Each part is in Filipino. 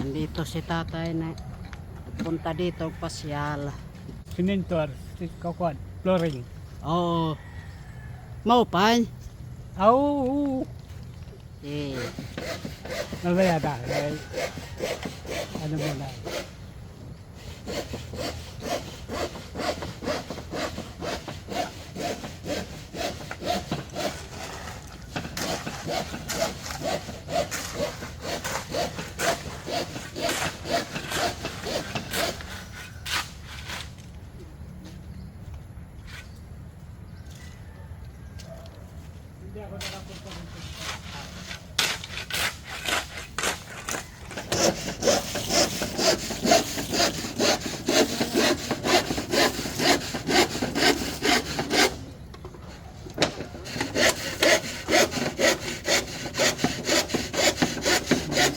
Dito si tatay na punta dito pasyal. Simentor, kakuan, flooring. Oo. Maupan? Oo, Eh. nabayada. Ano mo na. Hindi ako nakapunta dito.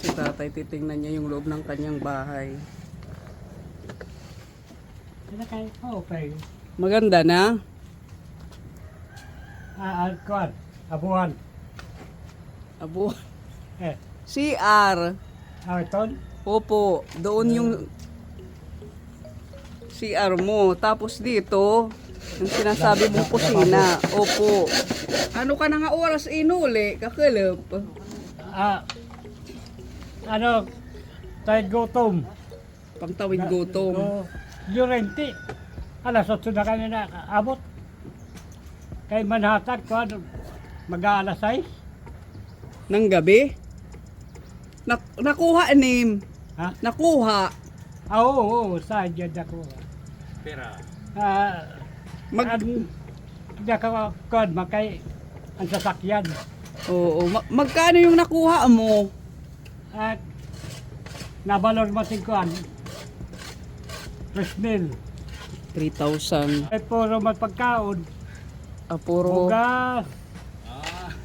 Si tatay titingnan niya yung loob ng kanyang bahay. Sila kayo? Okay. Maganda na. Kuan, abuhan. Abo. Eh, CR. ito? Opo. Doon yung CR mo. Tapos dito, yung sinasabi mong kusina. Opo. Ano ka na nga oras inuli? Kakalap. Ano, tayo gutom. Pangtawid gutom. Durente. Alas 8 na kami na abot. Kay Manhattan ko, mag-aalas 6. Nang gabi? Nakuha, Nim. Ha? Nakuha. Oo, sa dyan ako. Pera. Diyan ka, makay, ang sasakyan. Oo. Magkano yung nakuha mo? At, nabalor mating ko, 3,000. 3,000. Ay, puro magpagkaon. Puro. Bugas,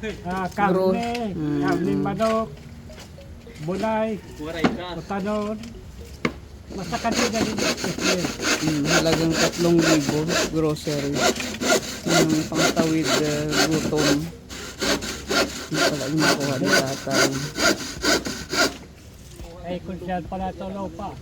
Gro- karne, Mm. karne manok, bulay, Kuray ka. putanon. Basta kanina din yung Halagang 3,000 grocery. Yung pangtawid gutom. Yung pala yung nakuha ni tatay. ay kung siya pala tulaw pa.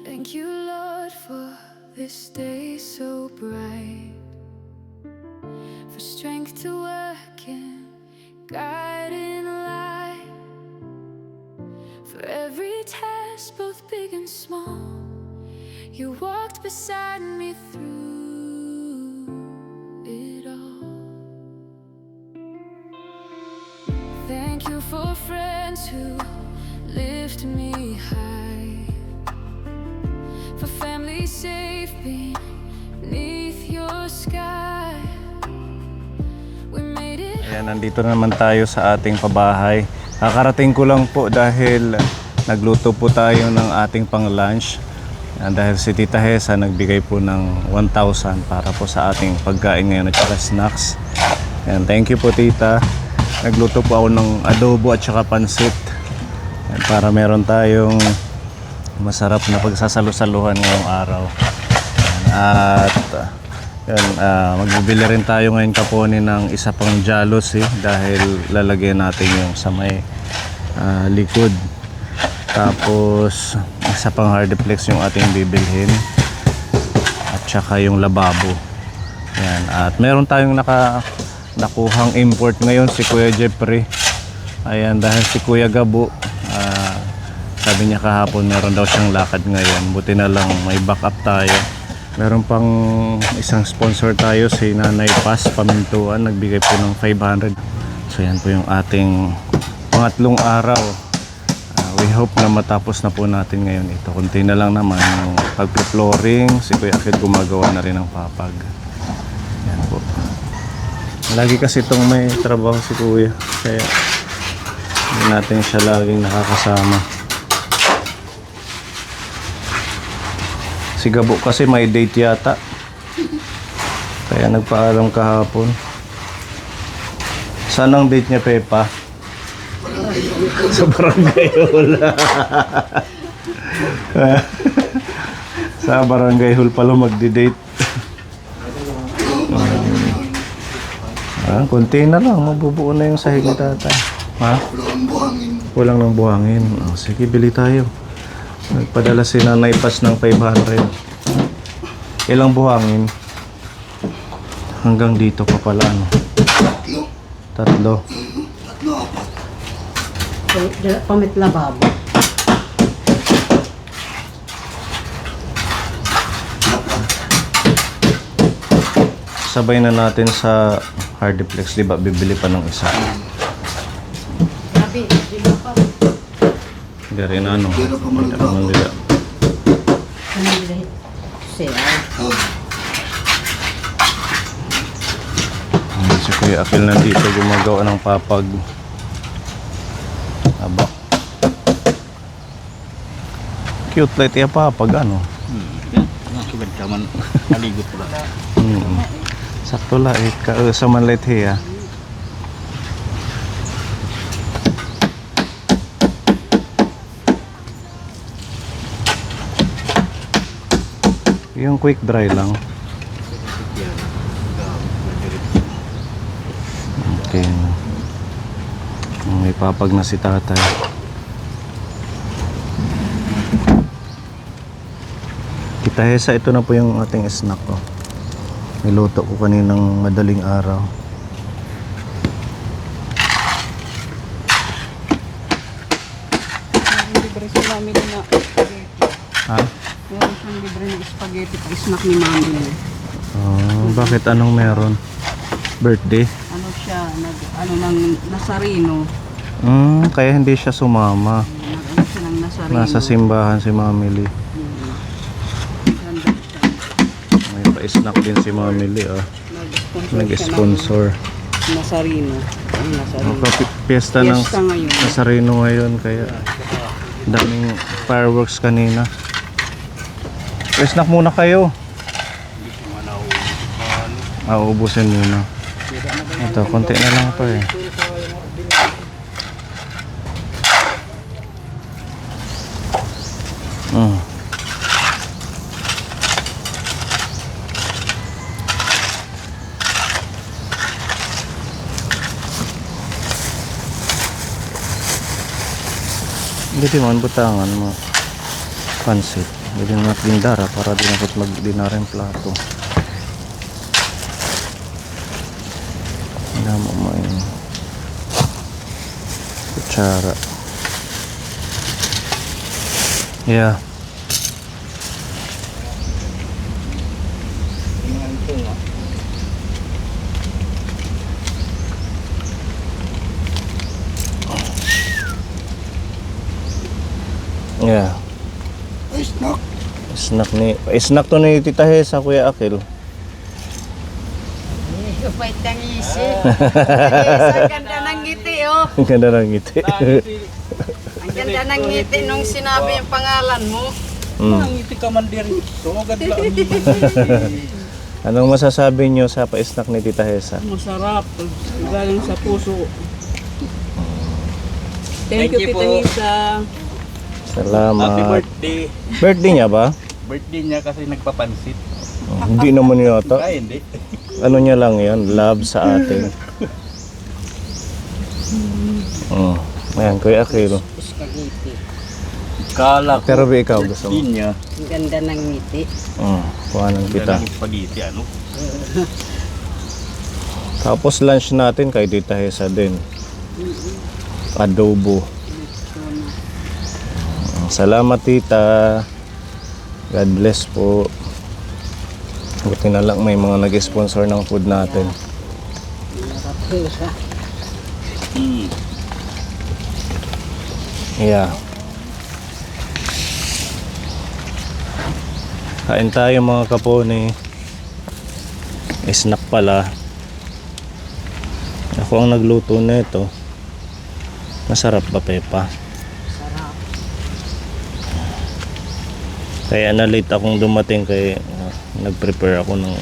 Thank you, Lord, for this day so bright, for strength to work and guiding light, for every task, both big and small. You walked beside me through it all. Thank you for friends who lift me high, for family safe beneath your sky. We made it. Ayan, nandito na naman tayo sa ating pabahay. Kakarating ko lang po dahil nagluto po tayo ng ating pang-lunch. Ayan, dahil si Tita Hesa nagbigay po ng 1,000 para po sa ating pagkain ngayon at saka snacks. Ayan, thank you po Tita. Nagluto po ako ng adobo at saka pansit. Ayan, para meron tayong masarap na pagsasalu-saluhan ngayong araw. At magbibili rin tayo ngayon kaponi ng isa pang jealousy dahil lalagyan natin yung sa may likod. Tapos isa pang hardiplex yung ating bibilhin at saka yung lababo. Yan. At meron tayong nakuhang import ngayon, si Kuya Jeffrey. Ayan, dahil si Kuya Gabo sabi niya kahapon meron daw siyang lakad ngayon, buti na lang may backup tayo. Meron pang isang sponsor tayo, si Nanay Paz Pamintuan, nagbigay po ng 500. So yan po yung ating pangatlong araw. We hope na matapos na po natin ngayon ito. Kunti na lang naman yung pagpe-flooring. Si Kuya Akid gumagawa na rin ng papag. Yan po. Lagi kasi itong may trabaho si Kuya, kaya hindi natin siya laging nakakasama. Si Gabo kasi may date yata, kaya nagpaalam kahapon. Saan ang date niya, Pepa? Sa Barangay Hall. Sa Barangay Hall pala magdi-date. Kunti na lang, mabubuo na yung sahig ni Tatay. Ha? Walang ng buhangin. Oh, sige, bili tayo. Nagpadala si Nanay Paz ng 500. Ilang buhangin? Hanggang dito pa pala, ano? Tatlo. Pamit lababo. Sabay na natin sa hardiplex, di ba? Bibili pa ng isa. Sabi, di ba pa? Hindi rin ano. Hindi naman nila. Ano nila? Siya. Si Kuya Akil nandito gumagawa ng papag. Aba. Cute light ya papag, ano? Nakibad ka man, maligot pala. Sakto la eh, sa manlight hiya. Yung quick dry lang. Okay. May papag na si Tatay. Kita Hesa, ito na po yung ating snack ko. Niluto ko kaninang madaling araw. Meron libre si Mami na spaghetti. Ha? Meron siyang libre na spaghetti pa snack ni Mami. Bakit anong meron? Birthday? Ano siya, nang Nazareno. Kaya hindi siya sumama. Nag-ano siya ng Nazareno. Nasa simbahan si Mami Lee. Ganda siya. May pa-snack din si Mami Lee, oh. Nag-sponsor siya Nag-sponsor. ng Nazareno. Ang Nazareno. Piyesta ng Fiesta ngayon. Nazareno ngayon, kaya daming fireworks kanina. Pa-snack muna kayo. Ubusin muna. Ito, konti na lang pa eh. Hindi man butangan mo. Pansit. Hindi mo dindara para di nakot magdinara yung plato. Hindi mo mo yung kutsara. Yeah. Yeah. Snack to ni Tita Hesa, Kuya Akil. Kapay tangisi. Ang ganda ng ngiti, oh. Ang ganda ng ngiti. Ang ganda ng ngiti nung sinabi yung pangalan mo. Ang ngiti ka man diri. Sumagad lang. Anong masasabi nyo sa pa-snack ni Tita Hesa? Masarap. Galing sa puso. Thank you, Thank you Tita po. Hisa. Salamat. Happy birthday. Birthday niya ba? Birthday niya kasi nagpapansit. Hindi naman yata. Ay, hindi. Ano niya lang yan, love sa atin. Ayan, Kuya Akil. Spaghetti. Kala ko. Pero ba ikaw gusto mo? Birthday niya. Ang ganda ng ngiti. Kuhanan kita. Kita. Spaghetti, ano? Tapos lunch natin kay Tita Hesa din. Adobo. Salamat Tita. God bless po. Buti na lang may mga nag-sponsor ng food natin. Yeah. Kain tayo mga kapone. Snack pala. Ako ang nagluto nito. Masarap ba, Pepa? Sarap. Kaya na late akong dumating kaya nag-prepare ako ng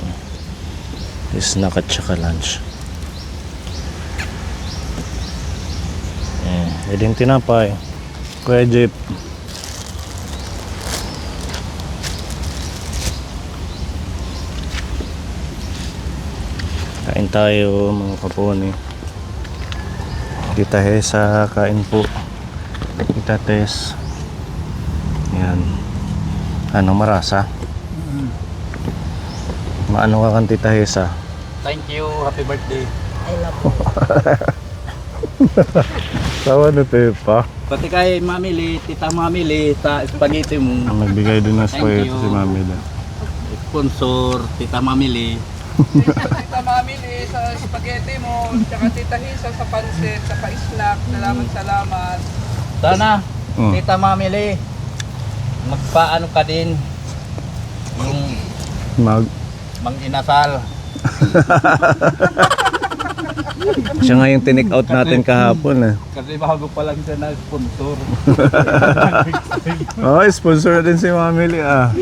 snack at saka lunch. Pwedeng tinapay. Kuya Jeep. Kain tayo mga kapone. Tita Hesa, kain po. Tita Tess. Yan. Ano, marasa? Maano ka kang Tita Hesa? Thank you. Happy birthday. I love you. Tawa na Pepa. Pati kay Mami Lee, Tita Mami Lee, sa spaghetti mo. Ang nagbigay din ng Thank spaghetti you. si Mami na. Sponsor, Tita Mami Lee. Tita Mamili sa spaghetti mo, tsaka Tita Hisa sa pansit, sa pa-snack. Salamat. Sana, Mm. Tita Mami Lee, magpaano ka din yung mang-inasal. Siya nga yung tinik out natin kahapon eh. Kasi bago pa lang siya na-sponsor. Oh, sponsor na din si Mami Lee ah.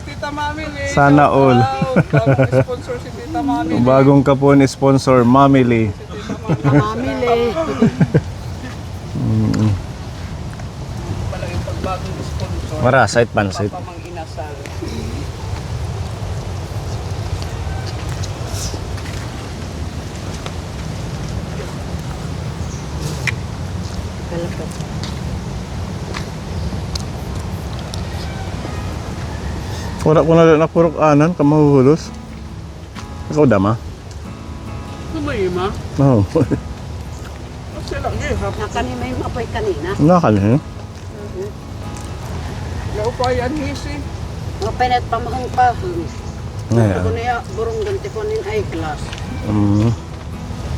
Tita Mamili. Sana all. Sponsor si Tita Mamili. Bagong kapon sponsor, Mami Lee. Mamili. Pala yung pagbagong sponsor. Marasa at pansit. Papamang inasal. Kalapot. Wala ko na napurok anan, kamahuhulos. Ikaw dama? Kumayima. Oo. Kasi lang eh. Nakanimay mapoy kanina. Nakalhin. Naupayan hisi. Mapainat pamahang-pahang. Ngayon. Ako niya, burong ganti ko nin eyeglass.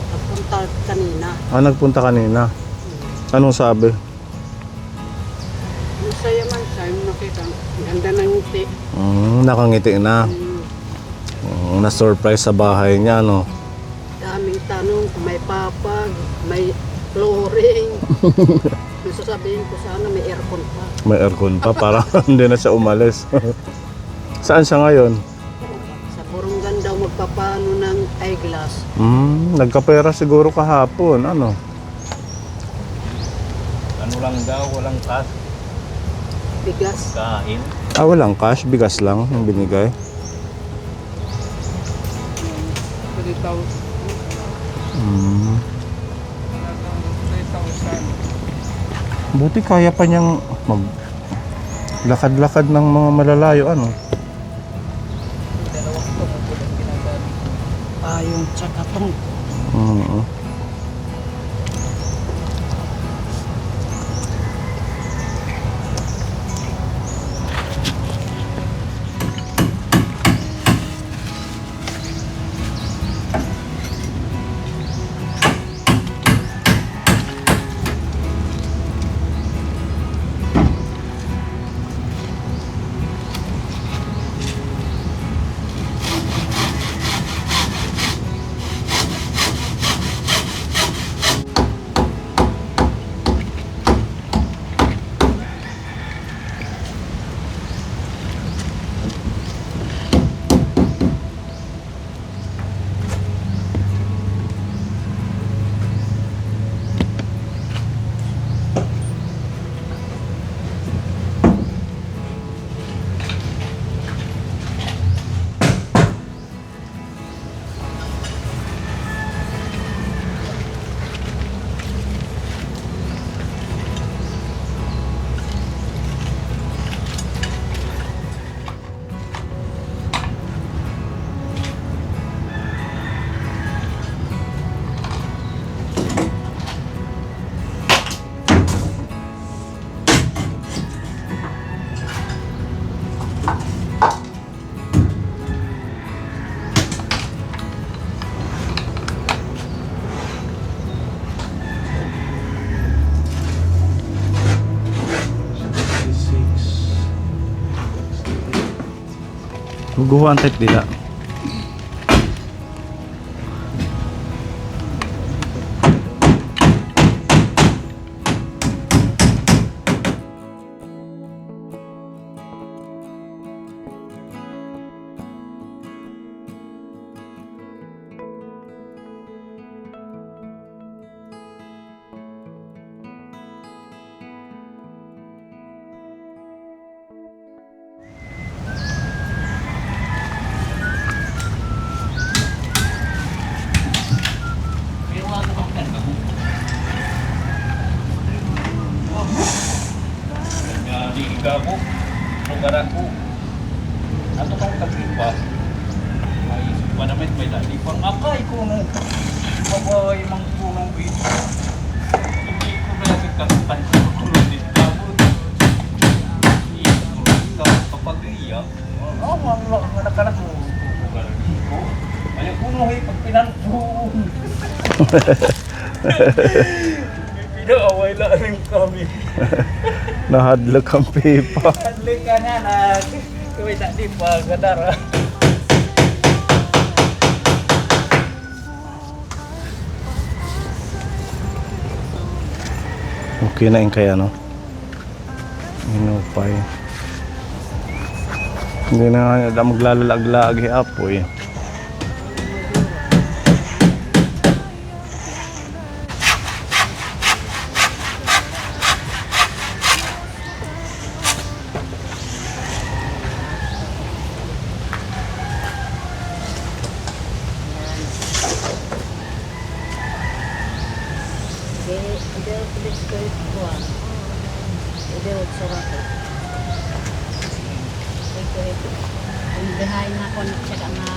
Napunta kanina. Nagpunta kanina. Anong sabi? Masaya man siya, yung nakita. Ang ganda ng ngiti. Nakangiti na. Na-surprise sa bahay niya, no? Daming tanong kung may papag, may flooring. Yung sasabihin ko sana may aircon pa. May aircon pa para hindi na siya umalis. Saan siya ngayon? Sa Burungan daw magpapano ng eyeglass. Nagkapera siguro kahapon. Ano? Ano lang daw, walang cash, Bigas. kain. Walang cash. Bigas lang yung binigay. 3,000. 3,000. Buti kaya pa niyang mag lakad-lakad ng mga malalayo ano. Payong tsaka tong. Oo. Guguhan type dila. Gabo, lugar ako. Ato kang kapipa. May isip pa namin, may dali pang akay ko no. Babay mang punong bito. Hindi ko na nagkakakan ko kulunit gabo. Hindi ko na kapag iyak. Ang nakanak mo. Lugar dito. Ayaw ko no, pag pinantuon. Pinaaway lang kami. Nahadlok ang pipa. Hadlik ka na na. Kaway tadi pa gadara. Okay na yung kaya no. Inupay. Hindi na nga maglalag-lag apoy. Behind na ko tsaka na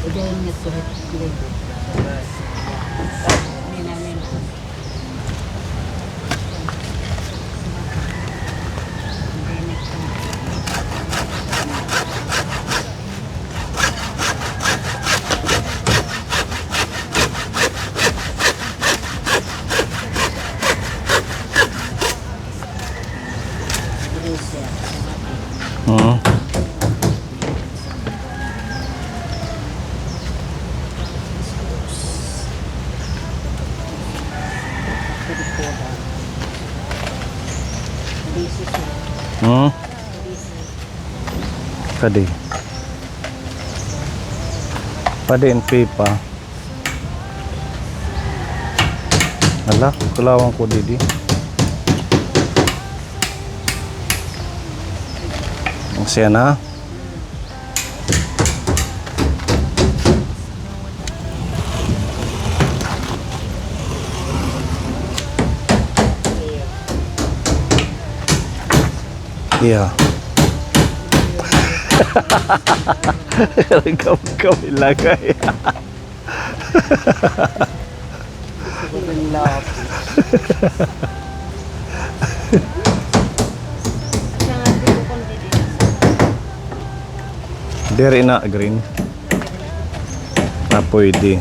udah niya sulit dito. Nina. Kadi. Padi and pipa. Ala, kulawang ko didi. Ang siya na. Yeah. Kami lagay. Dere na green. Na pwede.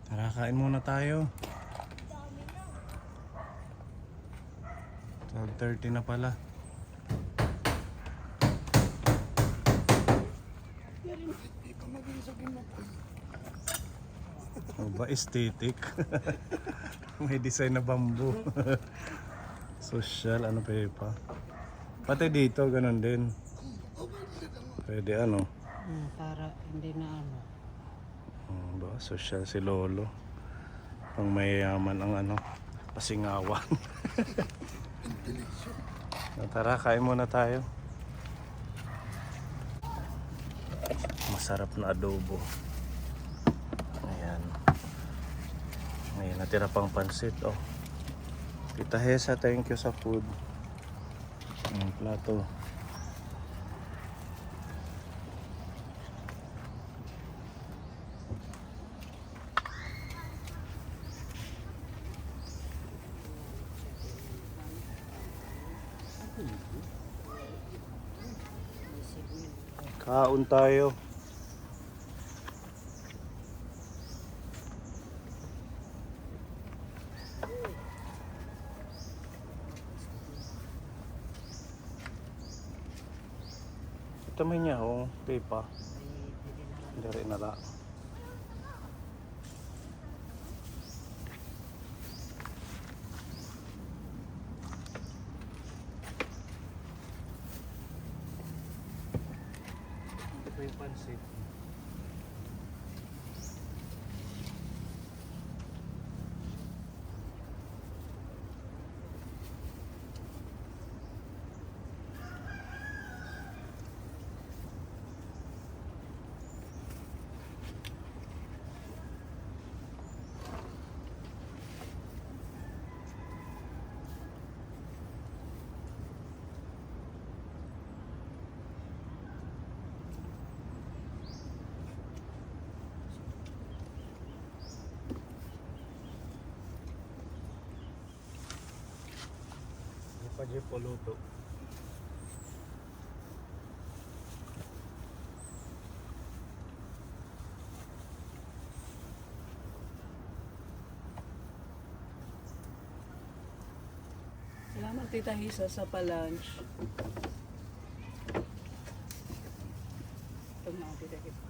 Tara, kain muna tayo. 12:30 na pala. O ba, aesthetic? May design na bamboo. Social, ano pa? Pati dito, ganun din. Pwede ano. Para hindi na ano. Ba, social si Lolo. Pang mayayaman ang ano, pasingawan. Tara, kain muna tayo. Masarap na adobo. Ayan. Ngayon, natira pang pansit. Oh. Tita Hesa, thank you sa food. Plato. Kaon tayo. Ito may niya oh, pepa. Dari na la. Ito yung pansit. Kasi puluto. Salamat Tita Hisa sa pa-lunch. Ito mga Tita Hisa.